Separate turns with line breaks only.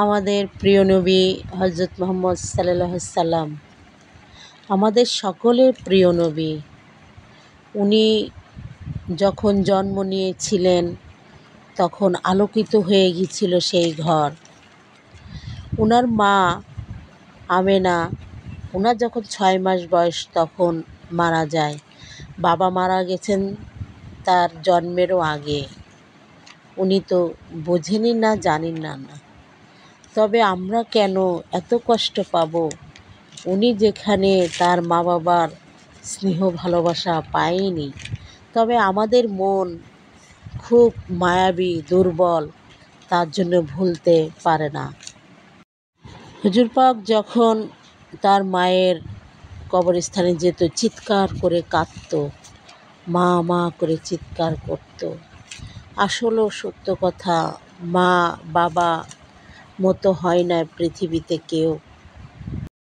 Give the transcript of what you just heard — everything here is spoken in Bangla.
আমাদের প্রিয় নবী হজরত মুহাম্মদ সাল্লাল্লাহু আলাইহি সাল্লাম আমাদের সকলের প্রিয় নবী। উনি যখন জন্ম নিয়েছিলেন তখন আলোকিত হয়ে গিয়েছিল সেই ঘর। ওনার মা আমেনা, ওনার যখন 6 মাস বয়স তখন মারা যায়। বাবা মারা গেছেন তার জন্মেরও আগে। উনি তো বোঝেনই না, জানেন না। তবে আমরা কেন এত কষ্ট পাব? উনি যেখানে তার মা বাবার স্নেহ ভালোবাসা পায়নি, তবে আমাদের মন খুব মায়াবী, দুর্বল, তার জন্য ভুলতে পারে না। হুজুর পাক যখন তার মায়ের কবরস্থানে যেত, চিৎকার করে কাঁদত, মা মা করে চিৎকার করত। আসলেও সত্য কথা, মা বাবা মতো হয় না পৃথিবীতে কেউ।